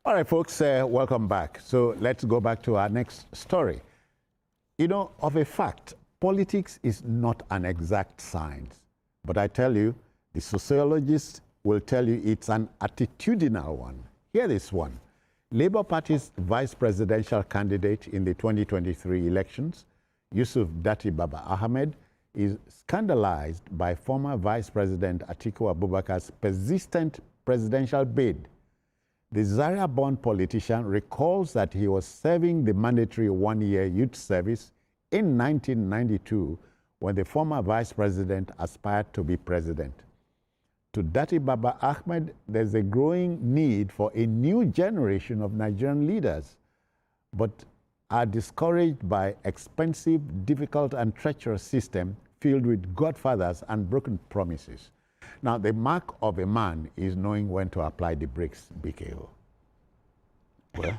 All right, folks, welcome back. So let's go back to our next story. You know, of a fact, politics is not an exact science. But I tell you, the sociologists will tell you it's an attitudinal one. Here is one. Labour Party's vice presidential candidate in the 2023 elections, Yusuf Datti Baba-Ahmed, is scandalized by former Vice President Atiku Abubakar's persistent presidential bid. The Zaria-born politician recalls that he was serving the mandatory one-year youth service in 1992 when the former vice president aspired to be president. To Datti Baba-Ahmed, there's a growing need for a new generation of Nigerian leaders, but are discouraged by expensive, difficult, and treacherous system filled with godfathers and broken promises. Now, the mark of a man is knowing when to apply the brakes, BKO. Well,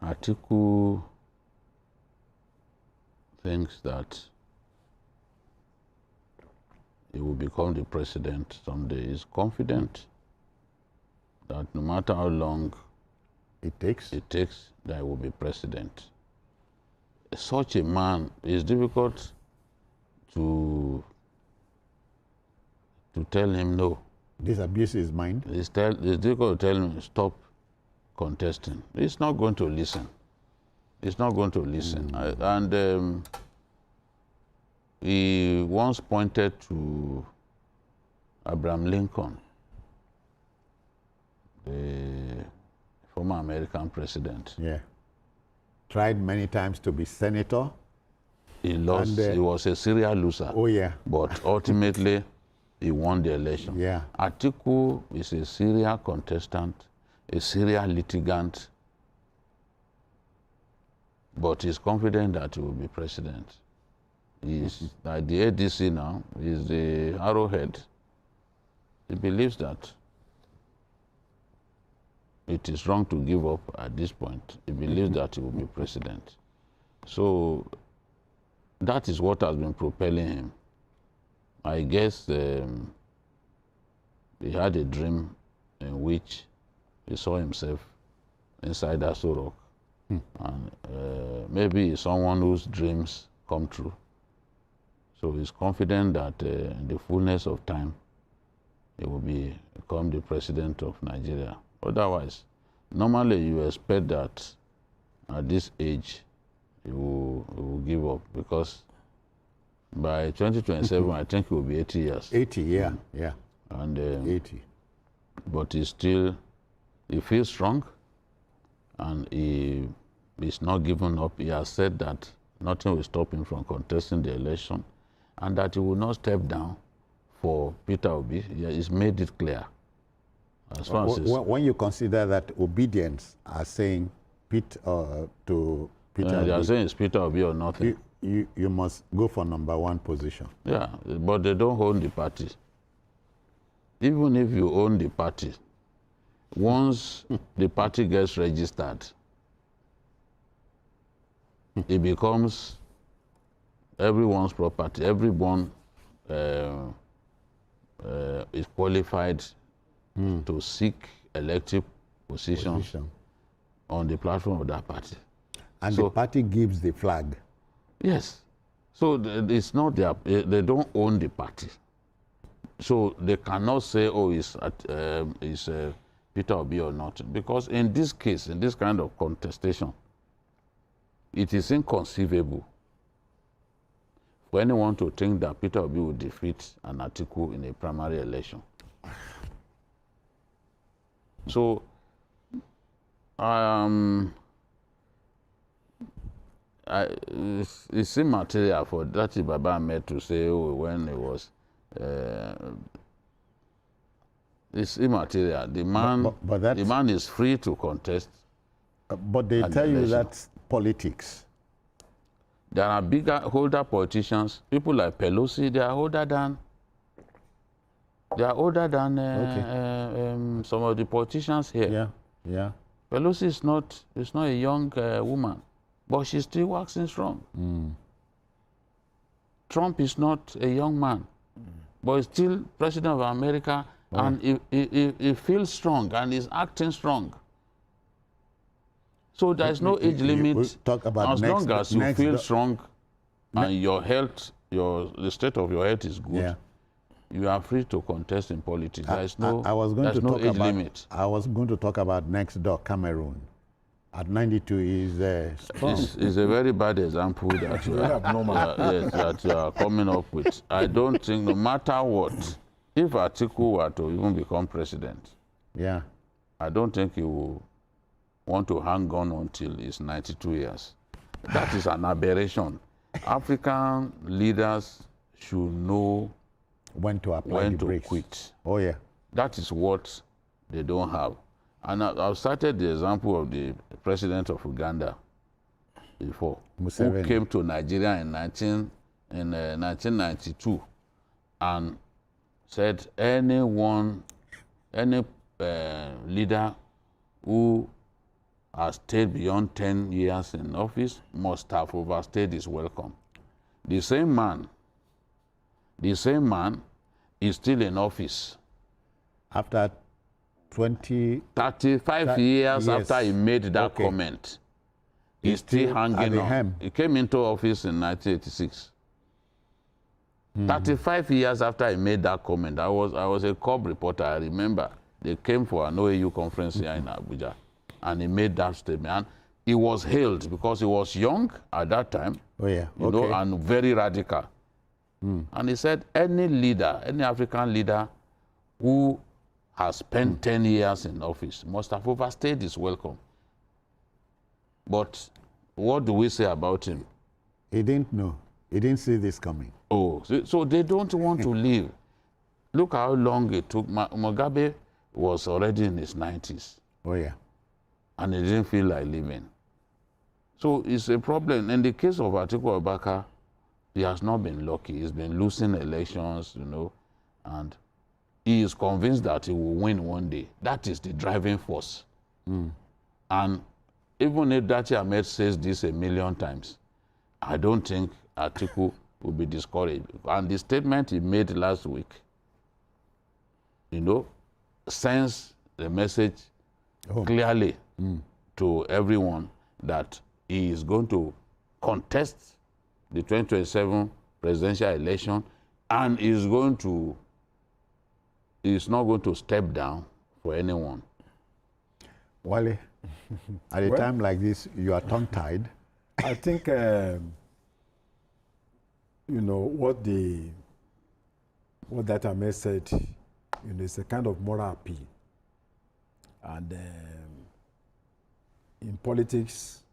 Atiku thinks that he will become the president someday. He's confident that no matter how long it takes, that he will be president. Such a man is difficult to tell him no. Disabuse his mind. It's difficult to tell him stop contesting. He's not going to listen. He's not going to listen. And he once pointed to Abraham Lincoln, the former American president. Yeah. Tried many times to be senator. He lost. He was a serial loser. Oh, yeah. But ultimately, he won the election. Yeah. Atiku is a serial contestant, a serial litigant, but he's confident that he will be president. He's like the ADC now, he's the arrowhead. He believes that it is wrong to give up at this point. He believes that he will be president. So that is what has been propelling him. I guess he had a dream in which he saw himself inside Aso Rock. And maybe he's someone whose dreams come true. So he's confident that in the fullness of time, he will become the president of Nigeria. Otherwise, normally you expect that at this age, he will give up, because by 2027, I think he will be 80 years. 80, yeah, yeah. And 80. But he feels strong, and he is not giving up. He has said that nothing will stop him from contesting the election, and that he will not step down for Peter Obi. He's made it clear. As far as when you consider that obedience are saying to Peter they are Obi, saying it's Peter Obi or nothing. You must go for #1 position. Yeah, but they don't own the party. Even if you own the party, once the party gets registered, it becomes everyone's property. Everyone is qualified to seek elective positions on the platform of that party. And the party gives the flag. Yes. So it's not they don't own the party. So they cannot say, oh, it's Peter Obi or not. Because in this case, in this kind of contestation, it is inconceivable for anyone to think that Peter Obi will defeat an Atiku in a primary election. So, it's immaterial for Datti Baba-Ahmed to say, oh, when it was, it's immaterial. The man, the man is free to contest. But they tell you that's politics. There are older politicians, people like Pelosi, they are older than some of the politicians here. Yeah, yeah. Pelosi is not a young woman, but she's still waxing strong. Trump is not a young man, but he's still president of America, And he feels strong and is acting strong. So there is no age limit. We'll talk about as long as you feel strong and your health, the state of your health is good, you are free to contest in politics. There is no, age limit. I was going to talk about next door, Cameroon. At 92 is strong. It's a very bad example that you are coming up with. I don't think, no matter what, if Atiku were to even become president, I don't think he will want to hang on until he's 92 years. That is an aberration. African leaders should know when to apply when the to brakes. quit. Oh, yeah. That is what they don't have. And I've cited the example of the president of Uganda before, Museveni, who came to Nigeria in 1992 and said any leader who has stayed beyond 10 years in office must have overstayed his welcome. The same man is still in office. After 35 years after he made that comment, he's still hanging on. He came into office in 1986. 35 years after he made that comment, I was a COB reporter. I remember they came for an OAU conference here in Abuja, and he made that statement. And he was hailed because he was young at that time, you know, and very radical. And he said, any leader, any African leader who has spent 10 years in office must have overstayed his welcome. But what do we say about him? He didn't know. He didn't see this coming. Oh, so they don't want to leave. Look how long it took. Mugabe was already in his 90s. Oh, yeah. And he didn't feel like leaving. So it's a problem. In the case of Atiku Abubakar, he has not been lucky. He's been losing elections, you know, and he is convinced that he will win one day. That is the driving force. And even if Datti Ahmed says this a million times, I don't think Atiku will be discouraged. And the statement he made last week, you know, sends the message clearly to everyone that he is going to contest the 2027 presidential election, and is not going to step down for anyone. Wale, at a time like this, you are tongue-tied. I think, you know, what Datti Ahmed said, you know, it's a kind of moral appeal. And in politics,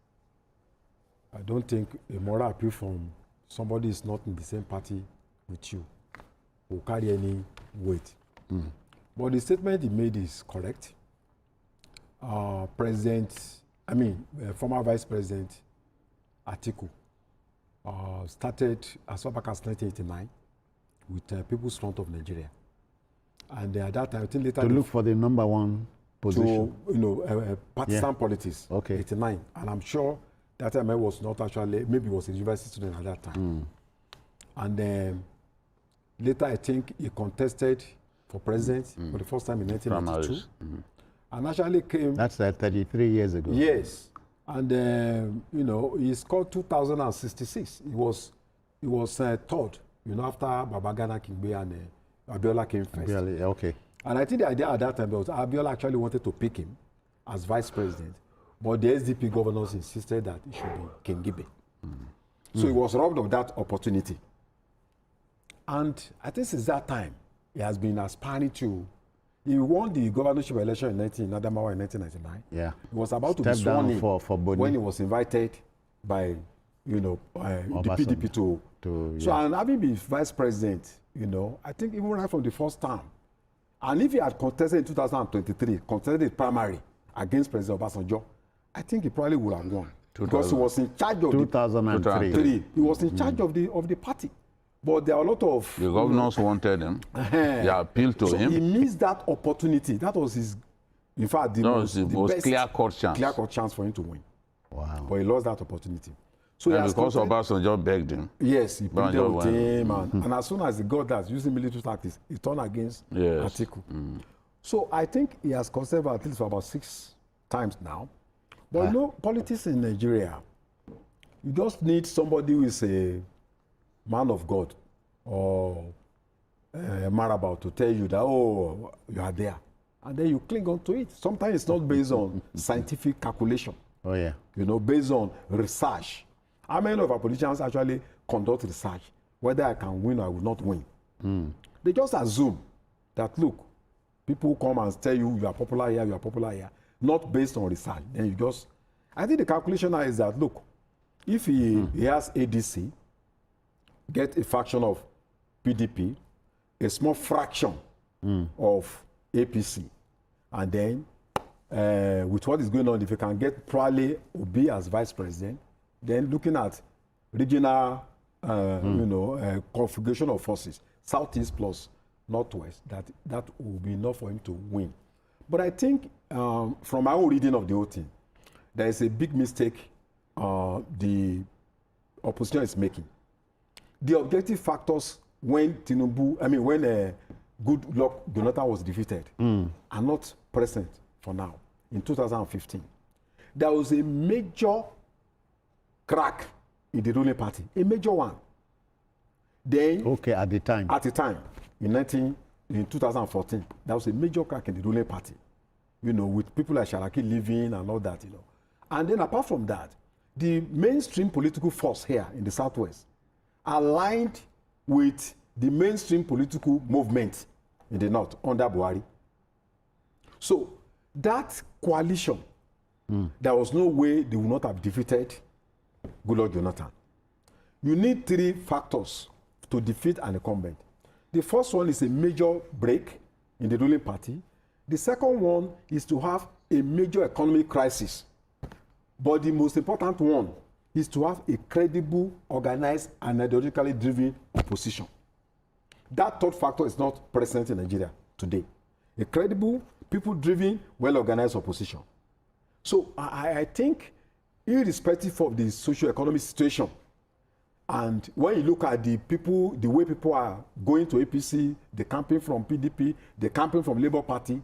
I don't think a moral appeal from somebody who's not in the same party with you will carry any weight. But the statement he made is correct. Former Vice President Atiku started as far back as 1989 with People's Front of Nigeria. And at that time, I think later... To look for the number one position. To, you know, partisan politics, 89. And I'm sure that time I was not actually, maybe was a university student at that time. And then later I think he contested for president for the first time in 1992. And actually came... That's 33 years ago. Yes. And, you know, he scored 2,066. He was third, you know, after Babagana Kingbe and Abiola came first. Okay. And I think the idea at that time was Abiola actually wanted to pick him as vice president, but the SDP governors insisted that it should be Kingibe. So he was robbed of that opportunity. And I think since that time, he has been aspiring to... He won the governorship election in Adamawa in 1999. Yeah. He was about to be sworn in for when he was invited by, you know, the PDP to so, and having been vice president, you know, I think even right from the first term, and if he had contested in 2023, contested the primary against President Obasanjo, I think he probably would have won. Because he was in charge of 2003. He was in charge of the party. But there are a lot of... The governors wanted him. They appealed to him. He missed that opportunity. That was his... In fact, the most clear-cut chance. Clear-cut chance for him to win. Wow. But he lost that opportunity. So he And has because Obasanjo begged him. yes, he pleaded Obasanjo with won. him, and as soon as he got that, using military tactics, he turned against Yes. Atiku. So I think he has considered at least for about 6 times now. But you know, politics in Nigeria, you just need somebody who is a man of God or a marabout to tell you that, oh, you are there. And then you cling on to it. Sometimes it's not based on scientific calculation, Oh, yeah. you know, based on research. How many of our politicians actually conduct research, whether I can win or I will not win? They just assume that, look, people come and tell you you are popular here, you are popular here, not based on research. Then you just, I think the calculation now is that, look, if he has ADC, get a fraction of PDP, a small fraction of APC, and then with what is going on, if you can get probably Obi as vice president, then looking at regional, you know, configuration of forces, southeast plus northwest, that will be enough for him to win. But I think from my own reading of the whole thing, there is a big mistake the opposition is making. The objective factors when Good Luck Jonathan was defeated are not present for now in 2015. There was a major crack in the ruling party, a major one. Then, Okay, at the time. at the time, in 2014, there was a major crack in the ruling party, you know, with people like Sharaki leaving and all that, you know. And then apart from that, the mainstream political force here in the Southwest aligned with the mainstream political movement in the North under Buhari. So that coalition, there was no way they would not have defeated Goodluck Jonathan. You need 3 factors to defeat an incumbent. The first one is a major break in the ruling party. The second one is to have a major economic crisis. But the most important one is to have a credible, organized, and ideologically driven opposition. That third factor is not present in Nigeria today. A credible, people-driven, well-organized opposition. So I think, irrespective of the socio-economic situation, and when you look at the way people are going to APC, the campaign from PDP, the campaign from Labour Party,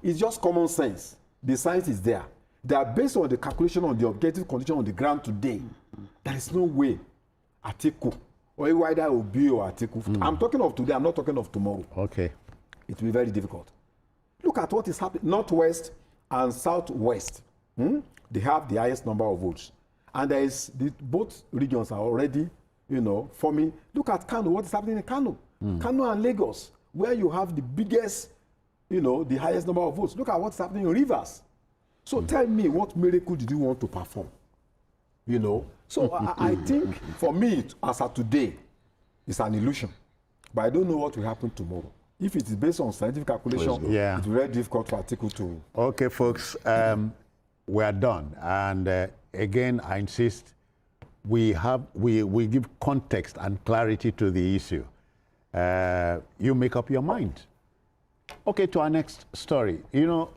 it's just common sense. The science is there. They are based on the calculation on the objective condition on the ground today. There is no way Atiku, or whether Obi or Atiku, I'm talking of today, I'm not talking of tomorrow. Okay. It will be very difficult. Look at what is happening. Northwest and Southwest, they have the highest number of votes. And there is, both regions are already, you know, forming. Look at Kano, what is happening in Kano? Kano and Lagos, where you have the biggest, you know, the highest number of votes. Look at what's happening in Rivers. So tell me, what miracle did you want to perform? You know? So I think, for me, as of today, it's an illusion. But I don't know what will happen tomorrow. If it is based on scientific calculation, Yeah. it's very difficult for Atiku to... Okay, folks, we are done. And again, I insist, we give context and clarity to the issue. You make up your mind. Okay, to our next story. You know,